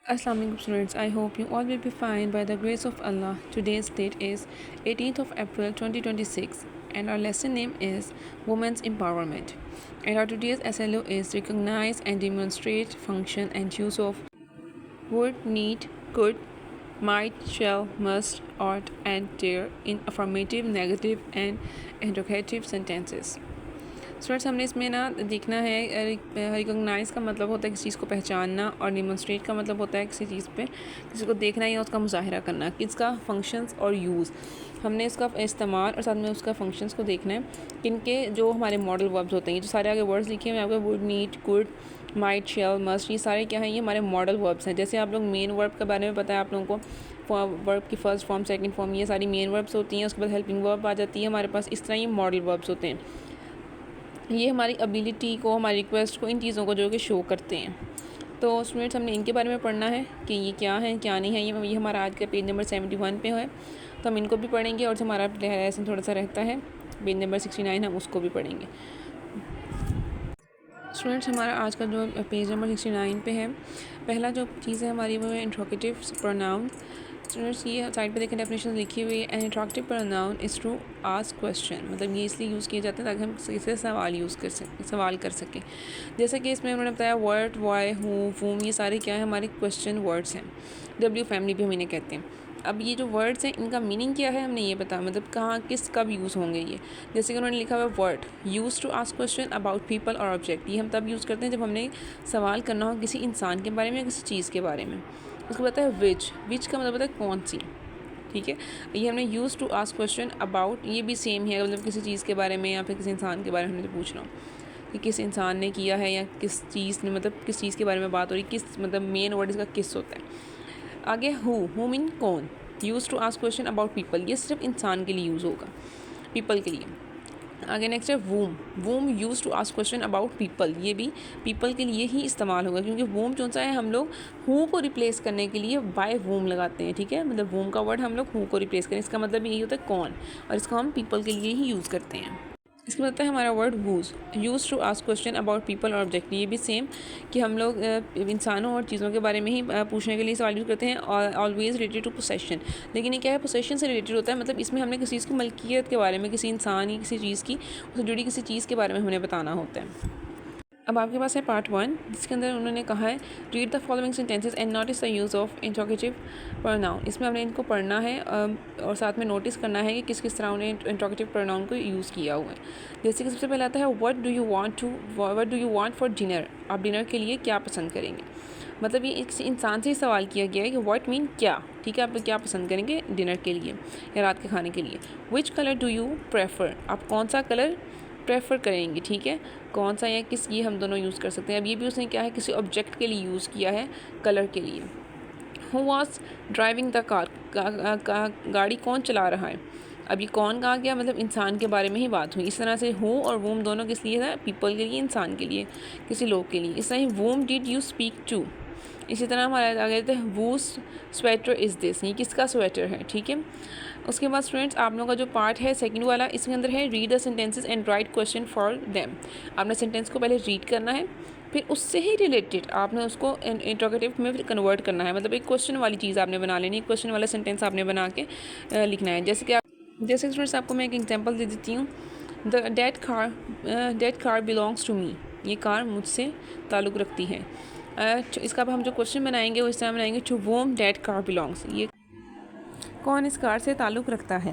Assalamualaikum students, I hope you all will be fine by the grace of Allah. Today's date is 18th of April 2026 and our lesson name is Women's Empowerment. And our today's SLO is Recognize and Demonstrate Function and Use of would, need, could, might, shall, must, ought and dare in affirmative, negative and interrogative sentences. Students हमने इसमें ना देखना है recognise का मतलब होता है किसी चीज़ को पहचानना और डिमॉन्स्ट्रेट का मतलब होता है किसी चीज़ पे किसी को देखना या उसका मुजाहिरा करना किसका फंक्शंस और यूज़ हमने इसका इस्तेमाल और साथ में उसका फंक्शंस को देखना है किनके जो हमारे मॉडल वर्ब्स होते हैं जो सारे आगे वर्ड्स लिखे हुए हैं आपके would need could might shall must ये सारे क्या हैं ये हमारे मॉडल वर्ब्स हैं जैसे आप लोग मेन वर्ब के बारे में पता है आप लोगों को वर्ब की फर्स्ट फॉर्म सेकंड फॉर्म ये सारी मेन वर्ब्स होती हैं उसके बाद हेल्पिंग वर्ब आ जाती है हमारे पास इस तरह ये मॉडल वर्ब्स होते हैं ये हमारी एबिलिटी को हमारी रिक्वेस्ट को इन चीज़ों को जो कि शो करते हैं तो स्टूडेंट्स हमने इनके बारे में पढ़ना है कि ये क्या है क्या नहीं है ये हमारा आज का पेज नंबर 71 पे है तो हम इनको भी पढ़ेंगे और जो हमारा लेसन थोड़ा सा रहता है पेज नंबर 69 हम उसको भी पढ़ेंगे। स्टूडेंट्स हमारा आज का जो पेज नंबर 69 पे है पहला जो चीज़ है हमारी वो है इंट्रोगेटिव प्रोनाउन। स्टूडेंट्स ये साइड पे देखें डेफिनेशन लिखी हुई है an interrogative pronoun is to ask question मतलब ये इसलिए यूज़ किए जाते हैं ताकि हम इसे सवाल कर सकें जैसे कि इसमें उन्होंने बताया वर्ड वाई हु वूम ये सारे क्या है हमारे क्वेश्चन वर्ड्स हैं डब्ल्यू फैमिली भी हम इन्हें कहते हैं। अब ये जो वर्ड्स हैं इनका मीनिंग क्या है हमने ये बताया मतलब कहाँ किस कब यूज़ होंगे ये जैसे कि उन्होंने लिखा हुआ word use to ask question about people और ऑब्जेक्ट ये हम तब यूज़ करते हैं जब हमने सवाल करना हो किसी इंसान के बारे में या किसी चीज़ के बारे में। उसको बताया है विच का मतलब होता है कौन सी। ठीक है ये हमने use to ask question about ये भी सेम है मतलब किसी चीज़ के बारे में या फिर किसी इंसान के बारे में हमने पूछ रहा हूँ कि किस इंसान ने किया है या किस चीज़ ने मतलब किस चीज़ के बारे में बात हो रही किस मतलब मेन वर्ड इसका किस होता है। आगे हु मीन कौन use to ask question about people ये सिर्फ इंसान के लिए यूज़ होगा पीपल के लिए। आगे नेक्स्ट है whom use to ask question about people ये भी पीपल के लिए ही इस्तेमाल होगा क्योंकि वूम जो सा है हम लोग हु को रिप्लेस करने के लिए बाय वूम लगाते हैं। ठीक है मतलब वूम का वर्ड हम लोग हु को रिप्लेस करें इसका मतलब यही होता है कौन और इसको हम पीपल के लिए ही यूज़ करते हैं। इसके बाद है हमारा word whose use to ask question about people और ऑब्जेक्ट ये भी सेम कि हम लोग इंसानों और चीज़ों के बारे में ही पूछने के लिए सवाल यूज़ करते हैं ऑलवेज रिलेटेड टू पोसेशन लेकिन ये क्या है पोसेशन से रिलेटेड होता है मतलब इसमें हमने किसी चीज़ की मलकियत के बारे में किसी इंसान या किसी चीज़ की उससे जुड़ी किसी चीज़ के बारे में हमें बताना होता है। अब आपके पास है पार्ट 1 जिसके अंदर उन्होंने कहा है read the following sentences and notice the use of interrogative pronoun इसमें हमने इनको पढ़ना है और साथ में नोटिस करना है कि किस किस तरह उन्हें इंट्रोगेटिव प्रोनाउन को यूज़ किया हुआ है। जैसे कि सबसे पहले आता है what do you want for dinner आप डिनर के लिए क्या पसंद करेंगे मतलब ये एक इंसान से ही सवाल किया गया है कि व्हाट मीन क्या। ठीक है आप क्या पसंद करेंगे डिनर के लिए या रात के खाने के लिए। Which colour do you prefer आप कौन सा कलर प्रेफर करेंगे। ठीक है कौन सा या किस ये हम दोनों यूज़ कर सकते हैं। अब ये भी उसने क्या है किसी ऑब्जेक्ट के लिए यूज़ किया है कलर के लिए। Who was driving the car गाड़ी कौन चला रहा है। अब ये कौन कहा गया मतलब इंसान के बारे में ही बात हुई। इस तरह से हु और वूम दोनों किस लिए था पीपल के लिए इंसान के लिए किसी लोग के लिए। इस तरह ही वूम डिड यू स्पीक टू। इसी तरह हमारे आगे थे वूज स्वेटर इज़ दिस ये किसका स्वेटर है। ठीक है उसके बाद स्टूडेंट्स आप लोगों का जो पार्ट है सेकंड वाला इसके अंदर है read the sentences and right question for them. आपने सेंटेंस को पहले रीड करना है फिर उससे ही रिलेटेड आपने उसको इंट्रोगेटिव में फिर कन्वर्ट करना है मतलब एक क्वेश्चन वाली चीज़ आपने बना लेनी है क्वेश्चन वाला सेंटेंस आपने बना के लिखना है। जैसे स्टूडेंट्स आपको मैं एक एग्जाम्पल दे देती हूँ the that car belongs to me ये कार मुझसे ताल्लुक़ रखती है। इसका अब हम जो क्वेश्चन बनाएंगे वो इस तरह बनाएंगे to whom that car belongs ये कौन इस कार से ताल्लुक़ रखता है।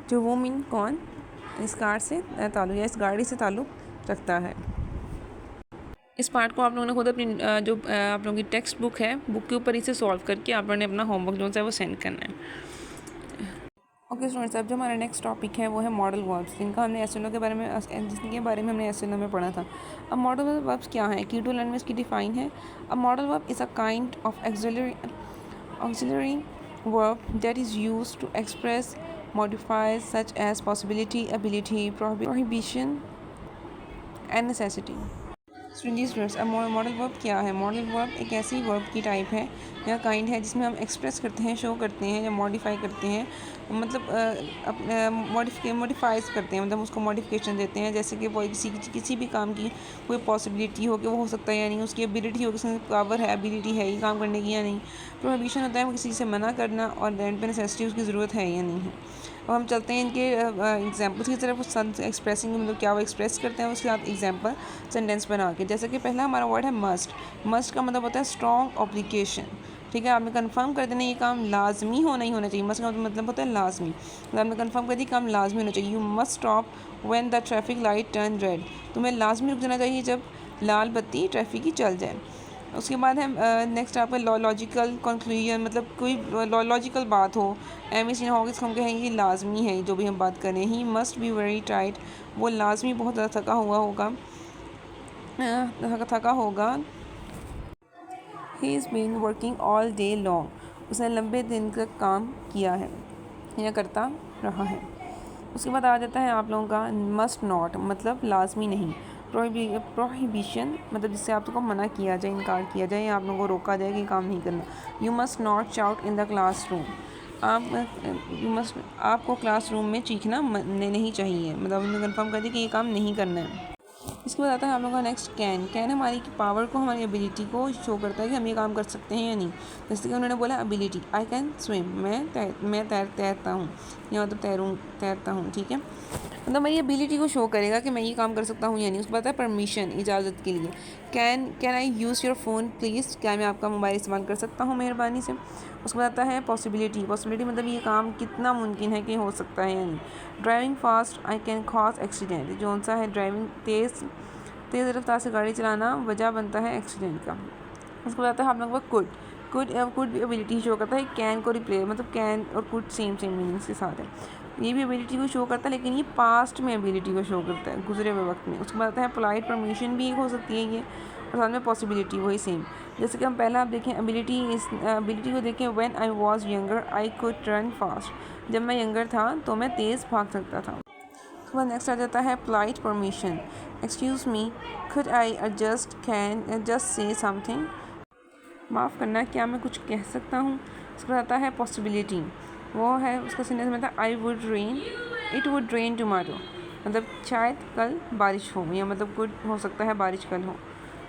टू वोम मीन कौन इस कार से ताल्लुक़ या इस गाड़ी से ताल्लुक़ रखता है। इस पार्ट को आप लोगों ने खुद अपनी जो आप लोगों की टेक्स्ट बुक है बुक के ऊपर इसे सॉल्व करके आप लोगों ने अपना होमवर्क जो है वो सेंड करना है। ओके स्टूडेंट्स अब जो हमारा नेक्स्ट टॉपिक है वो है मॉडल वर्ब्स जिनका हमने एसएनओ के बारे में हमने एसएनओ में पढ़ा था। अब मॉडल वर्ब्स क्या है की टू लर्न में इसकी डिफाइन है। अब modal verb is a kind of auxiliary verb that is used to express modifiers such as possibility, ability, prohibition and necessity. जी स्टूडेंट्स, अब मॉडल वर्ब क्या है? मॉडल वर्ब एक ऐसी वर्ब की टाइप है या काइंड है जिसमें हम एक्सप्रेस करते हैं, शो करते हैं या मॉडिफाई करते हैं, मतलब मॉडिफाइज करते हैं, मतलब उसको मॉडिफिकेशन देते हैं। जैसे कि वो किसी भी काम की कोई पॉसिबिलिटी हो कि वो हो सकता है या नहीं, उसकी एबिलिटी हो, किसी पावर है, एबिलिटी है ये काम करने की या नहीं। प्रोहिबिशन होता है वो किसी से मना करना, और एंड पे नेसेसिटी उसकी ज़रूरत है या नहीं है। अब हम चलते हैं इनके एग्जाम्पल्स की तरफ। उस एक्सप्रेसिंग मतलब क्या वो एक्सप्रेस करते हैं, उसके साथ एग्जाम्पल सेंटेंस बना के। जैसे कि पहला हमारा वर्ड है मस्ट। मस्ट का मतलब होता है स्ट्रॉन्ग ऑब्लिगेशन। ठीक है, आपने कंफर्म कर देना ये काम लाजमी होना ही होना चाहिए। मस्ट का मतलब होता है लाजमी, मतलब आपने कंफर्म कर दी काम लाजमी होना चाहिए। You must stop when the traffic light turn red. तुम्हें लाजमी रुक जाना चाहिए जब लाल बत्ती ट्रैफिक की चल जाए। उसके बाद है नेक्स्ट आपका लॉजिकल कंक्लूजन, मतलब कोई लॉजिकल बात हो, एम सी ना हो कि हम कहेंगे ये लाजमी है जो भी हम बात करें। ही मस्ट बी वेरी टाइट, वो लाजमी बहुत ज़्यादा थका हुआ होगा, थका होगा। He is been working all day long, उसने लंबे दिन तक काम किया है या करता रहा है। उसके बाद आ जाता है आप लोगों का मस्ट नॉट, मतलब लाजमी नहीं। प्रोहिबिशन मतलब जिससे आप लोगों को मना किया जाए, इनकार किया जाए या आप लोगों को रोका जाए कि काम नहीं करना। You must not shout in the class room, आपको क्लासरूम में चीखना नहीं चाहिए, मतलब हमने कंफर्म कर दिया कि ये काम नहीं करना है। इसके बाद आता है हम लोग का नेक्स्ट कैन। कैन हमारी पावर को, हमारी एबिलिटी को शो करता है कि हम ये काम कर सकते हैं या नहीं। जैसे कि उन्होंने बोला एबिलिटी, आई कैन स्विम, मैं तैरता हूँ, या मतलब तैरता हूँ। ठीक है, मतलब मेरी एबिलिटी को शो करेगा कि मैं ये काम कर सकता हूँ या नहीं। उसके बाद है परमिशन, इजाज़त के लिए। Can I use your phone please, क्या मैं आपका मोबाइल इस्तेमाल कर सकता हूँ मेहरबानी से। उसके बाद आता है पॉसिबिलिटी। पॉसिबिलिटी मतलब ये काम कितना मुमकिन है कि हो सकता है या नहीं। Driving fast, I can cause accident, जो सा है ड्राइविंग तेज़ रफ्तार से गाड़ी चलाना वजह बनता है एक्सीडेंट का। उसके बाद आता है आप लोगों का कुड भी एबिलिटी शो करता है। कैन को रिप्लेस, मतलब कैन और कुड सेम मीनिंग्स के साथ है। ये भी एबिलिटी को शो करता है, लेकिन ये पास्ट में एबिलिटी को शो करता है, गुजरे हुए वक्त में। उसके बाद आता है पोलाइट परमिशन भी एक हो सकती है ये, और साथ में पॉसिबिलिटी वही सेम। जैसे कि हम पहला आप देखें एबिलिटी को देखें, when I was younger I could run fast, जब मैं यंगर था तो मैं तेज़ भाग सकता था। उसके बाद नेक्स्ट आ जाता है polite permission. Excuse me, could I just say something, माफ़ करना क्या मैं कुछ कह सकता हूँ। उसके बाद आता है पॉसिबिलिटी, वो है उसका सेंटेंस में था I would rain, it would rain tomorrow, मतलब शायद कल बारिश हो, या मतलब कुड हो सकता है बारिश कल हो।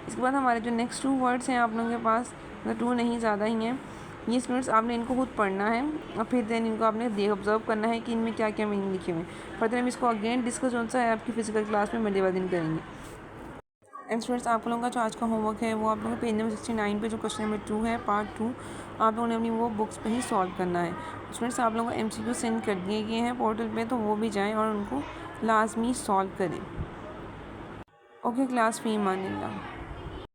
इसके बाद हमारे जो नेक्स्ट 2 वर्ड्स हैं आप लोगों के पास, मतलब 2 नहीं ज़्यादा ही हैं। ये स्टूडेंट्स आपने इनको खुद पढ़ना है और फिर देन इनको आपने ऑब्जर्व करना है कि इनमें क्या क्या मीनिंग लिखे हुए हैं। फर्दर हम इसको अगेन डिस्कस कौन सा है आपकी फिजिकल क्लास में मंडे वाले दिन करेंगे। एंड स्टूडेंट्स आप लोगों का जो आज का होमवर्क है वो आप लोगों को पेज नंबर 69 पे जो क्वेश्चन नंबर 2 है पार्ट 2, आप लोगों ने अपनी वो बुक्स पे ही सॉल्व करना है। स्टूडेंट्स आप लोगों को MCQ सेंड कर दिए गए हैं पोर्टल पे, तो वो भी जाएं और उनको लाजमी सॉल्व करें। ओके क्लास, फी मान लिल्लाह।